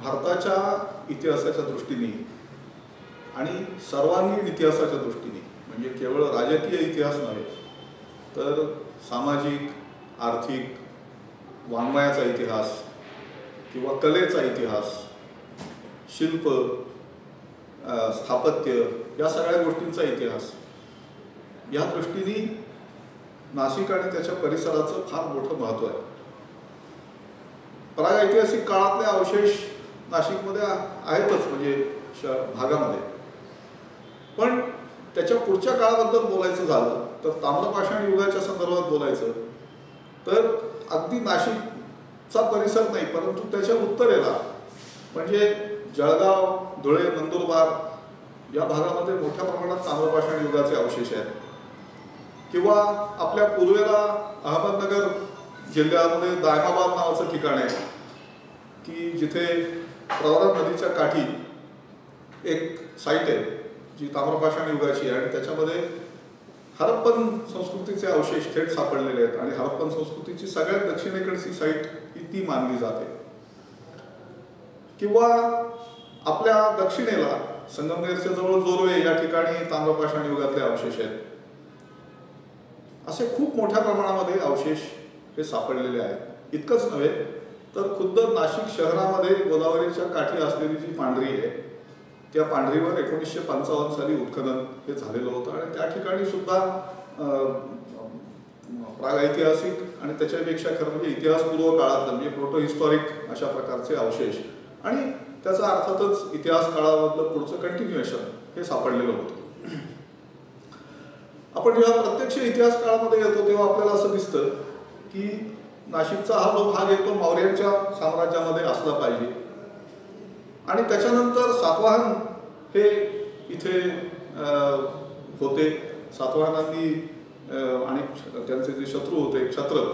भारताच्या इतिहासाच्या दृष्टीने आणि सर्वांगीण इतिहासाच्या दृष्टीने, म्हणजे केवळ राजकीय इतिहास नव्हे तर सामाजिक, आर्थिक, वाङ्मयाचा इतिहास किंवा कलेचा इतिहास, शिल्प, स्थापत्य, या सगळ्या गोष्टींचा इतिहास, या दृष्टीने नाशिक आणि त्याच्या परिसराचं फार मोठं महत्त्व आहे. प्रागैतिहासिक काळातले अवशेष नाशिकमध्ये आहेतच, म्हणजे भागामध्ये. पण त्याच्या पुढच्या काळाबद्दल बोलायचं झालं तर ताम्रपाषाण युगाच्या संदर्भात बोलायचं तर अगदी नाशिकचा परिसर नाही, परंतु त्याच्या उत्तरेला म्हणजे जळगाव, धुळे, नंदुरबार या भागामध्ये मोठ्या प्रमाणात ताम्रपाषाण युगाचे अवशेष आहेत. किंवा आपल्या पूर्वेला अहमदनगर जिल्ह्यामध्ये दायमाबाद नावाचं ठिकाण आहे की जिथे प्रवरा नदीच्या काठी एक साईट आहे जी ताम्रपाषाण युगाची आहे आणि त्याच्यामध्ये हरप्पन संस्कृतीचे अवशेष थेट सापडलेले आहेत आणि हरप्पन संस्कृतीची सगळ्यात दक्षिणेकडची साईट ही ती मानली जाते. किंवा आपल्या दक्षिणेला संगमनेरच्या जवळ जोरवे या ठिकाणी ताम्रपाषाण युगातले अवशेष आहेत. असे खूप मोठ्या प्रमाणामध्ये अवशेष हे सापडलेले आहेत. इतकंच नव्हे तर खुद्द नाशिक शहरामध्ये गोदावरीच्या काठी असलेली जी पांढरी आहे त्या पांढरीवर 1955 साली उत्खनन हे झालेलं होतं आणि त्या ठिकाणी सुद्धा प्रागैतिहासिक आणि त्याच्यापेक्षा खरं म्हणजे इतिहासपूर्व काळातलं म्हणजे प्रोटो हिस्टॉरिक अशा प्रकारचे अवशेष आणि त्याचा अर्थातच इतिहास काळामधलं पुढचं कंटिन्युएशन हे सापडलेलं होतं. आपण जेव्हा प्रत्यक्ष इतिहास काळामध्ये येतो तेव्हा आपल्याला असं दिसतं की नाशिकचा हा जो भाग आहे तो मौर्यांच्या साम्राज्यामध्ये असला पाहिजे आणि त्याच्यानंतर सातवाहन हे इथे होते. सातवाहनांनी आणि त्यांचे जे शत्रू होते क्षत्र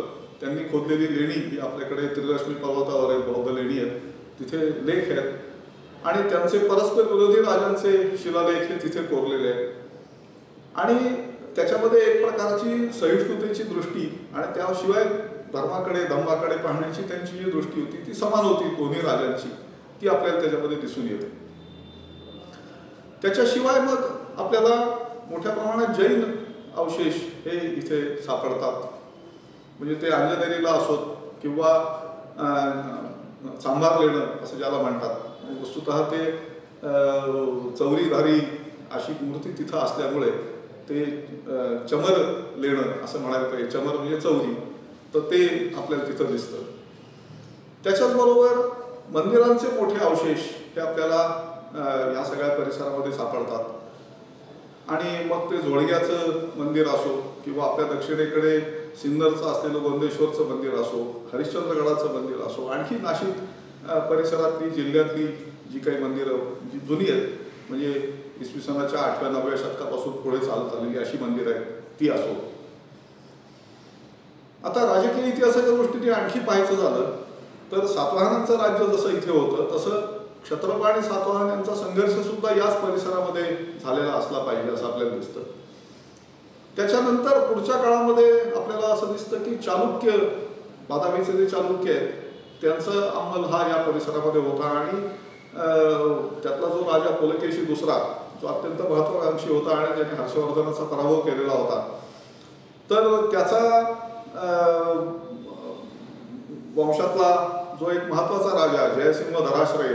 त्यांनी खोदलेली लेणी ही आपल्याकडे त्रिरश्मी पर्वतावर आहेत, बौद्ध लेणी आहेत, तिथे लेख आहेत आणि त्यांचे परस्पर विरोधी राजांचे शिलालेख हे तिथे कोरलेले आहेत आणि त्याच्यामध्ये एक प्रकारची सहिष्णुतेची दृष्टी आणि त्याशिवाय धर्माकडे धम्माकडे पाहण्याची त्यांची जी दृष्टी होती ती समान होती दोन्ही राजांची, ती आपल्याला त्याच्यामध्ये दिसून येते. त्याच्याशिवाय मग आपल्याला मोठ्या प्रमाणात जैन अवशेष हे इथे सापडतात. म्हणजे ते अंजनेरीला असोत किंवा चांभार लेणं असं ज्याला म्हणतात. वस्तुतः ते चौरीधारी अशी मूर्ती तिथं असल्यामुळे ते चमर लेणं असं म्हणायला पाहिजे. चमर म्हणजे चौरी, तर ते आपल्याला तिथं दिसतं. त्याच्याचबरोबर मंदिरांचे मोठे अवशेष हे आपल्याला या सगळ्या परिसरामध्ये सापडतात आणि मग ते झोळग्याचं मंदिर असो किंवा आपल्या दक्षिणेकडे सिन्नरचं असलेलं गोंदेश्वरचं मंदिर असो, हरिश्चंद्रगडाचं मंदिर असो, आणखी नाशिक परिसरातली जिल्ह्यातली जी काही मंदिरं जी जुनी आहेत म्हणजे इसवी सनाच्या 8व्या-9व्या शतकापासून पुढे चालत आलेली अशी मंदिरं आहेत ती असो. आता राजकीय इतिहासाच्या दृष्टीने आणखी पाहायचं झालं तर सातवाहनांचं राज्य जसं इथे होतं तसं क्षत्रप आणि सातवाहन यांचा संघर्ष सुद्धा याच परिसरामध्ये झालेला असला पाहिजे असं आपल्याला दिसतं. त्याच्यानंतर पुढच्या काळामध्ये आपल्याला असं दिसतं की चालुक्य, बादामीचे जे चालुक्य आहेत त्यांचा अंमल हा या परिसरामध्ये होता आणि त्यातला जो राजा पुलकेशी दुसरा जो अत्यंत महत्वाकांक्षी होता आणि ज्याने हर्षवर्धनाचा पराभव केलेला होता, तर त्याचा वंशातला जो एक महत्वाचा राजा जयसिंह धराश्रय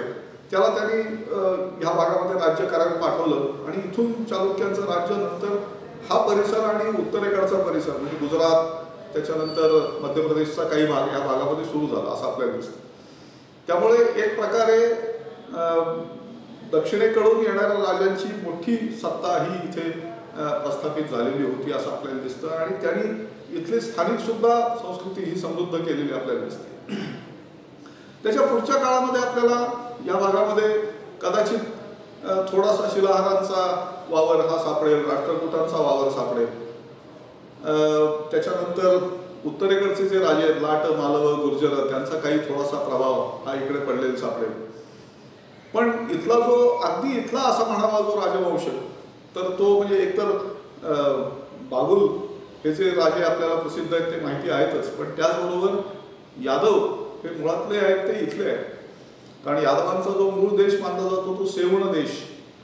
त्याला त्यांनी ह्या भागामध्ये राज्य करायला पाठवलं आणि इथून चालुक्यांचं राज्य नंतर हा परिसर आणि उत्तरेकडचा परिसर म्हणजे गुजरात त्याच्यानंतर मध्य प्रदेशचा काही भाग या भागामध्ये सुरू झाला असं आपल्याला दिसतं. त्यामुळे एक प्रकारे दक्षिणेकडून येणाऱ्या राजांची मोठी सत्ता ही इथे प्रस्थापित झालेली होती असं आपल्याला दिसतं आणि त्यांनी इथली स्थानिक सुद्धा संस्कृती ही समृद्ध केलेली आपल्याला दिसते. त्याच्या पुढच्या काळामध्ये आपल्याला या भागामध्ये कदाचित थोडासा शिलाहारांचा वावर हा सापडेल, राष्ट्रकूटांचा वावर सापडेल. त्याच्यानंतर उत्तरेकडचे जे राजे आहेत लाट, मालव, गुर्जर त्यांचा काही थोडासा प्रभाव हा इकडे पडलेला सापडेल. पण इथला जो अगदी इथला असा म्हणावा जो राजवंश तर तो म्हणजे एकतर बागुल हे जे राजे आपल्याला प्रसिद्ध आहेत ते माहिती आहेतच, पण त्याचबरोबर यादव हे मुळातले आहेत ते इथले आहेत कारण यादवांचा जो मूळ देश मानला जातो तो सेवण देश,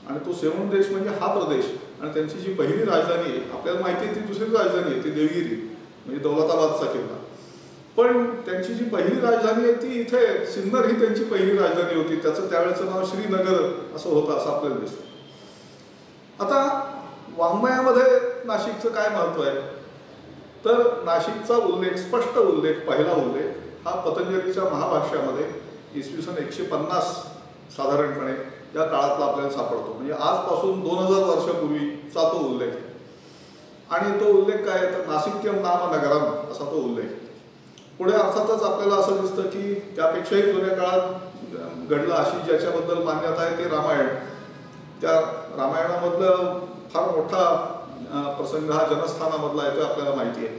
आणि तो सेवण देश म्हणजे हा प्रदेश. आणि त्यांची जी पहिली राजधानी आहे आपल्याला माहिती आहे ती दुसरी राजधानी आहे ती देवगिरी म्हणजे दौलताबादचा किल्ला. पण त्यांची जी पहिली राजधानी आहे ती इथे सिन्नर ही त्यांची पहिली राजधानी होती. त्याचं त्यावेळेचं नाव श्रीनगर असं होतं असं आपल्याला दिसतं. आता वाङ्मयामध्ये नाशिकचं काय महत्त्व आहे तर नाशिकचा उल्लेख, स्पष्ट उल्लेख, पहिला उल्लेख हा पतंजलीच्या महाभाष्यामध्ये इसवी सन 150 साधारणपणे या काळातला आपल्याला सापडतो. म्हणजे आजपासून 2000 वर्षापूर्वीचा तो उल्लेख आहे. आणि तो उल्लेख काय तर नासिक्यम नाम नगरम असा तो उल्लेख. पुढे अर्थातच आपल्याला असं दिसतं की त्यापेक्षाही जुन्या काळात घडलं अशी ज्याच्याबद्दल मान्यता आहे ते रामायण. त्या रामायणामधलं फार मोठा प्रसंग हा जनस्थानामधला आहे तो आपल्याला माहिती आहे.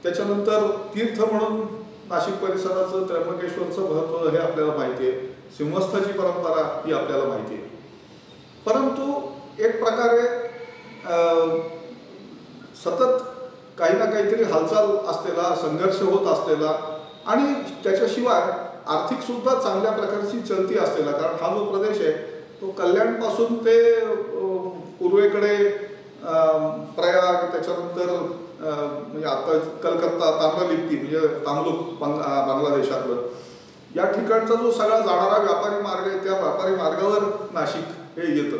त्याच्यानंतर तीर्थ म्हणून नाशिक परिसराचं त्र्यंबकेश्वरचं महत्त्व हे आपल्याला माहिती आहे. सिंहस्थाची परंपरा ही आपल्याला माहिती आहे. परंतु एक प्रकारे सतत काही ना काहीतरी हालचाल असलेला, संघर्ष होत असलेला आणि त्याच्याशिवाय आर्थिक सुद्धा चांगल्या प्रकारची चलती असलेला, कारण हा जो प्रदेश आहे तो कल्याणपासून ते पूर्वेकडे प्रयाग, त्याच्यानंतर म्हणजे आता कलकत्ता, ताम्रलिप्ती म्हणजे तामलुक बांगलादेशातलं या ठिकाणचा जो सगळा जाणारा व्यापारी मार्ग आहे त्या व्यापारी मार्गावर नाशिक हे येतं.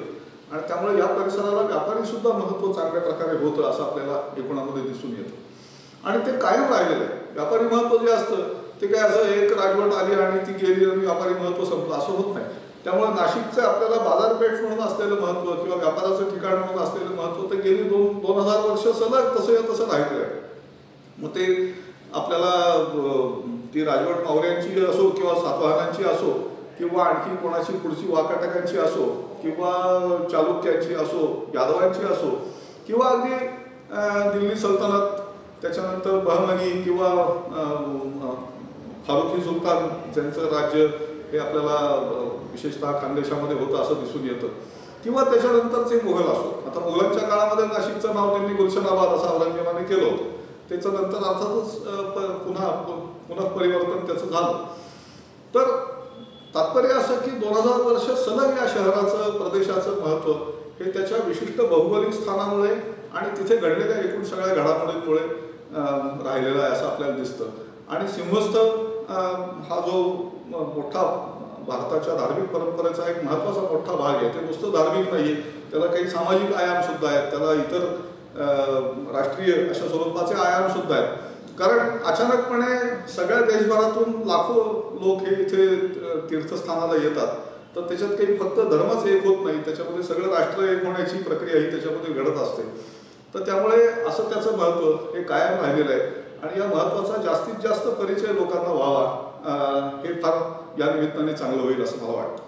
आणि त्यामुळे या परिसराला व्यापारी सुद्धा महत्त्व चांगल्या प्रकारे होतं असं आपल्याला एकूणामध्ये दिसून येतं. आणि ते कायम राहिलेलं आहे. व्यापारी महत्त्व जे असतं ते काय असं एक राजवट आली आणि ती गेली आणि व्यापारी महत्त्व संपलं असं होत नाही. त्यामुळे नाशिकचं आपल्याला बाजारपेठ म्हणून असलेलं महत्त्व किंवा व्यापाराचं ठिकाण म्हणून असलेलं महत्त्व ते गेली 2000 वर्ष सलग तसं राहिलेलं आहे. मग ते आपल्याला ती राजवट मौर्यांची असो किंवा सातवाहनांची असो किंवा आणखी कोणाची पुढची वाकाटकांची असो किंवा चालुक्यांची असो, यादवांची असो किंवा अगदी दिल्ली सल्तनत, त्याच्यानंतर बहमनी किंवा फारुखी सुलतान ज्यांचं राज्य हे आपल्याला विशेषतः खानदेशामध्ये होतं असं दिसून येतं, किंवा त्याच्यानंतरचे मुघल असो. आता मुघलांच्या काळामध्ये नाशिकचं नाव त्यांनी गुलशनाबाद असं औरंगजेबाने केलं होतं. त्याच्यानंतर अर्थातच पुन्हा परिवर्तन त्याचं झालं. तर तात्पर्य असं की 2000 वर्ष सलग या शहराचं, प्रदेशाचं महत्त्व हे त्याच्या विशिष्ट भौगोलिक स्थानामुळे आणि तिथे घडलेल्या एकूण सगळ्या घडामोडींमुळे राहिलेला आहे असं आपल्याला दिसतं. आणि सिंहस्थ हा जो मोठा भारताच्या धार्मिक परंपरेचा एक महत्त्वाचा मोठा भाग आहे. ते नुसतं धार्मिक नाही आहे, त्याला काही सामाजिक आयाम सुद्धा आहेत, त्याला इतर राष्ट्रीय अशा स्वरूपाचे आयाम सुद्धा आहेत. कारण अचानकपणे सगळ्या देशभरातून लाखो लोक हे इथे तीर्थस्थानाला येतात. तर त्याच्यात काही फक्त धर्मच एक होत नाही, त्याच्यामध्ये सगळं राष्ट्र एक होण्याची प्रक्रिया ही त्याच्यामध्ये घडत असते. तर त्यामुळे असं त्याचं महत्त्व हे कायम राहिलेलं आहे. आणि या महत्त्वाचा जास्तीत जास्त परिचय लोकांना व्हावा हे फार या निमित्ताने चांगलं होईल असं मला वाटतं.